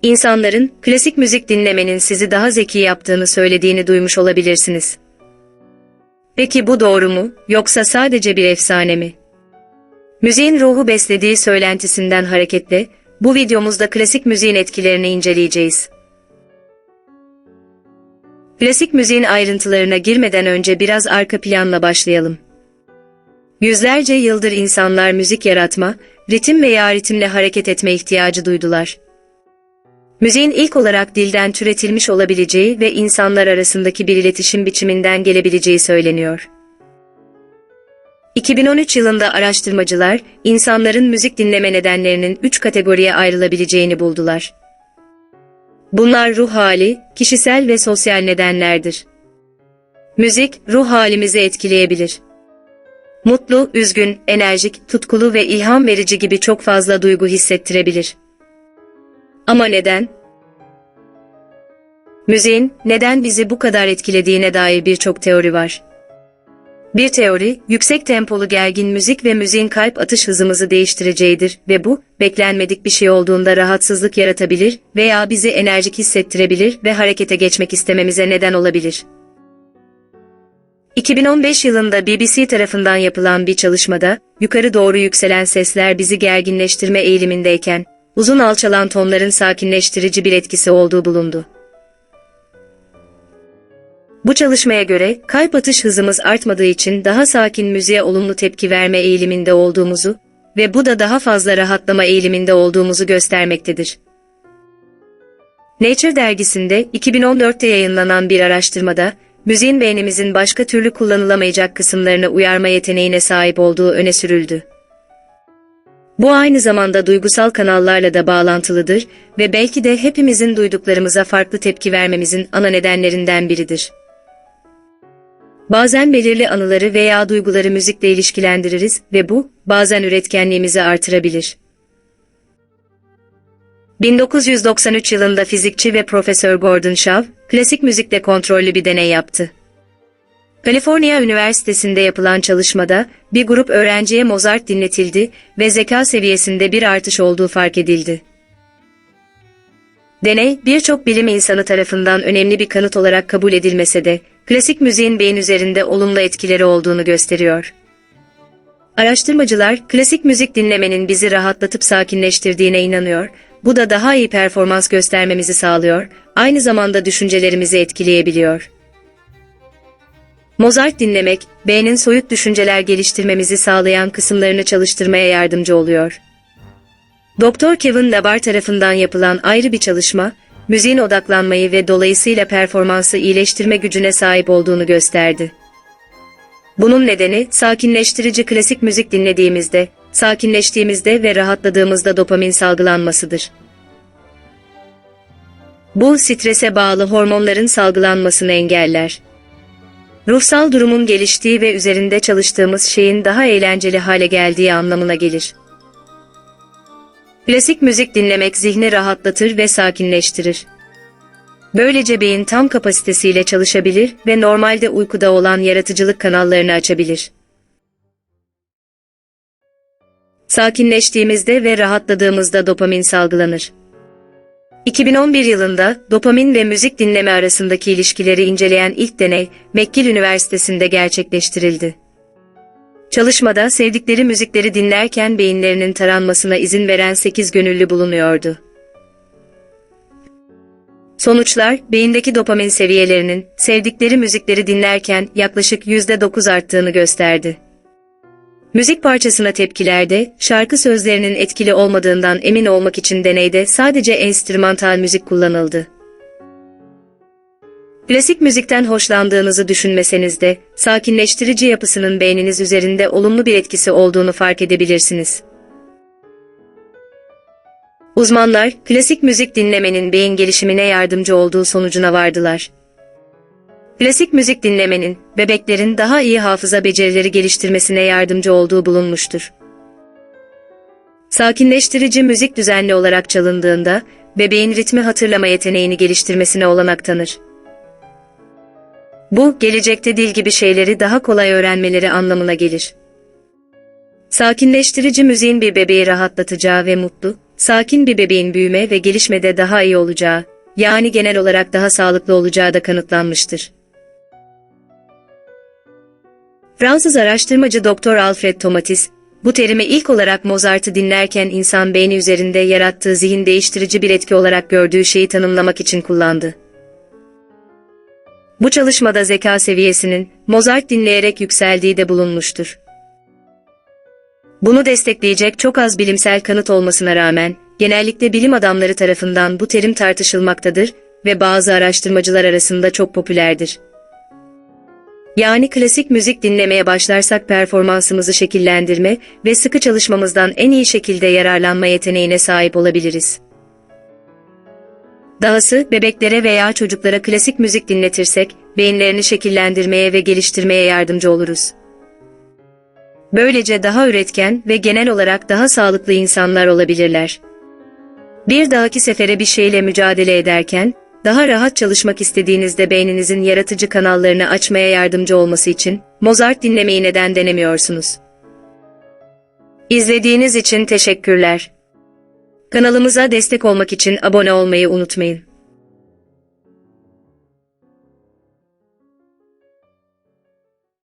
İnsanların klasik müzik dinlemenin sizi daha zeki yaptığını söylediğini duymuş olabilirsiniz. Peki bu doğru mu, yoksa sadece bir efsane mi? Müziğin ruhu beslediği söylentisinden hareketle, bu videomuzda klasik müziğin etkilerini inceleyeceğiz. Klasik müziğin ayrıntılarına girmeden önce biraz arka planla başlayalım. Yüzlerce yıldır insanlar müzik yaratma, ritim veya ritimle hareket etme ihtiyacı duydular. Müziğin ilk olarak dilden türetilmiş olabileceği ve insanlar arasındaki bir iletişim biçiminden gelebileceği söyleniyor. 2013 yılında araştırmacılar, insanların müzik dinleme nedenlerinin 3 kategoriye ayrılabileceğini buldular. Bunlar ruh hali, kişisel ve sosyal nedenlerdir. Müzik, ruh halimizi etkileyebilir. Mutlu, üzgün, enerjik, tutkulu ve ilham verici gibi çok fazla duygu hissettirebilir. Ama neden? Müziğin neden bizi bu kadar etkilediğine dair birçok teori var. Bir teori, yüksek tempolu gergin müzik ve müziğin kalp atış hızımızı değiştireceğidir ve bu, beklenmedik bir şey olduğunda rahatsızlık yaratabilir veya bizi enerjik hissettirebilir ve harekete geçmek istememize neden olabilir. 2015 yılında BBC tarafından yapılan bir çalışmada, yukarı doğru yükselen sesler bizi gerginleştirme eğilimindeyken, uzun alçalan tonların sakinleştirici bir etkisi olduğu bulundu. Bu çalışmaya göre, kalp atış hızımız artmadığı için daha sakin müziğe olumlu tepki verme eğiliminde olduğumuzu ve bu da daha fazla rahatlama eğiliminde olduğumuzu göstermektedir. Nature dergisinde 2014'te yayınlanan bir araştırmada, müziğin beynimizin başka türlü kullanılamayacak kısımlarını uyarma yeteneğine sahip olduğu öne sürüldü. Bu aynı zamanda duygusal kanallarla da bağlantılıdır ve belki de hepimizin duyduklarımıza farklı tepki vermemizin ana nedenlerinden biridir. Bazen belirli anıları veya duyguları müzikle ilişkilendiririz ve bu, bazen üretkenliğimizi artırabilir. 1993 yılında fizikçi ve Profesör Gordon Shaw, klasik müzikle kontrollü bir deney yaptı. Kaliforniya Üniversitesi'nde yapılan çalışmada, bir grup öğrenciye Mozart dinletildi ve zeka seviyesinde bir artış olduğu fark edildi. Deney, birçok bilim insanı tarafından önemli bir kanıt olarak kabul edilmese de, klasik müziğin beyin üzerinde olumlu etkileri olduğunu gösteriyor. Araştırmacılar, klasik müzik dinlemenin bizi rahatlatıp sakinleştirdiğine inanıyor, bu da daha iyi performans göstermemizi sağlıyor, aynı zamanda düşüncelerimizi etkileyebiliyor. Mozart dinlemek, beynin soyut düşünceler geliştirmemizi sağlayan kısımlarını çalıştırmaya yardımcı oluyor. Dr. Kevin Labar tarafından yapılan ayrı bir çalışma, müziğin odaklanmayı ve dolayısıyla performansı iyileştirme gücüne sahip olduğunu gösterdi. Bunun nedeni, sakinleştirici klasik müzik dinlediğimizde, sakinleştiğimizde ve rahatladığımızda dopamin salgılanmasıdır. Bu, strese bağlı hormonların salgılanmasını engeller. Ruhsal durumun geliştiği ve üzerinde çalıştığımız şeyin daha eğlenceli hale geldiği anlamına gelir. Klasik müzik dinlemek zihni rahatlatır ve sakinleştirir. Böylece beyin tam kapasitesiyle çalışabilir ve normalde uykuda olan yaratıcılık kanallarını açabilir. Sakinleştiğimizde ve rahatladığımızda dopamin salgılanır. 2011 yılında dopamin ve müzik dinleme arasındaki ilişkileri inceleyen ilk deney, McGill Üniversitesi'nde gerçekleştirildi. Çalışmada sevdikleri müzikleri dinlerken beyinlerinin taranmasına izin veren 8 gönüllü bulunuyordu. Sonuçlar, beyindeki dopamin seviyelerinin sevdikleri müzikleri dinlerken yaklaşık %9 arttığını gösterdi. Müzik parçasına tepkilerde, şarkı sözlerinin etkili olmadığından emin olmak için deneyde sadece enstrümantal müzik kullanıldı. Klasik müzikten hoşlandığınızı düşünmeseniz de, sakinleştirici yapısının beyniniz üzerinde olumlu bir etkisi olduğunu fark edebilirsiniz. Uzmanlar, klasik müzik dinlemenin beyin gelişimine yardımcı olduğu sonucuna vardılar. Klasik müzik dinlemenin, bebeklerin daha iyi hafıza becerileri geliştirmesine yardımcı olduğu bulunmuştur. Sakinleştirici müzik düzenli olarak çalındığında, bebeğin ritmi hatırlama yeteneğini geliştirmesine olanak tanır. Bu, gelecekte dil gibi şeyleri daha kolay öğrenmeleri anlamına gelir. Sakinleştirici müziğin bir bebeği rahatlatacağı ve mutlu, sakin bir bebeğin büyüme ve gelişmede daha iyi olacağı, yani genel olarak daha sağlıklı olacağı da kanıtlanmıştır. Fransız araştırmacı Doktor Alfred Tomatis, bu terimi ilk olarak Mozart'ı dinlerken insan beyni üzerinde yarattığı zihin değiştirici bir etki olarak gördüğü şeyi tanımlamak için kullandı. Bu çalışmada zeka seviyesinin Mozart dinleyerek yükseldiği de bulunmuştur. Bunu destekleyecek çok az bilimsel kanıt olmasına rağmen, genellikle bilim adamları tarafından bu terim tartışılmaktadır ve bazı araştırmacılar arasında çok popülerdir. Yani klasik müzik dinlemeye başlarsak performansımızı şekillendirme ve sıkı çalışmamızdan en iyi şekilde yararlanma yeteneğine sahip olabiliriz. Dahası bebeklere veya çocuklara klasik müzik dinletirsek, beyinlerini şekillendirmeye ve geliştirmeye yardımcı oluruz. Böylece daha üretken ve genel olarak daha sağlıklı insanlar olabilirler. Bir dahaki sefere bir şeyle mücadele ederken, daha rahat çalışmak istediğinizde beyninizin yaratıcı kanallarını açmaya yardımcı olması için Mozart dinlemeyi neden denemiyorsunuz? İzlediğiniz için teşekkürler. Kanalımıza destek olmak için abone olmayı unutmayın.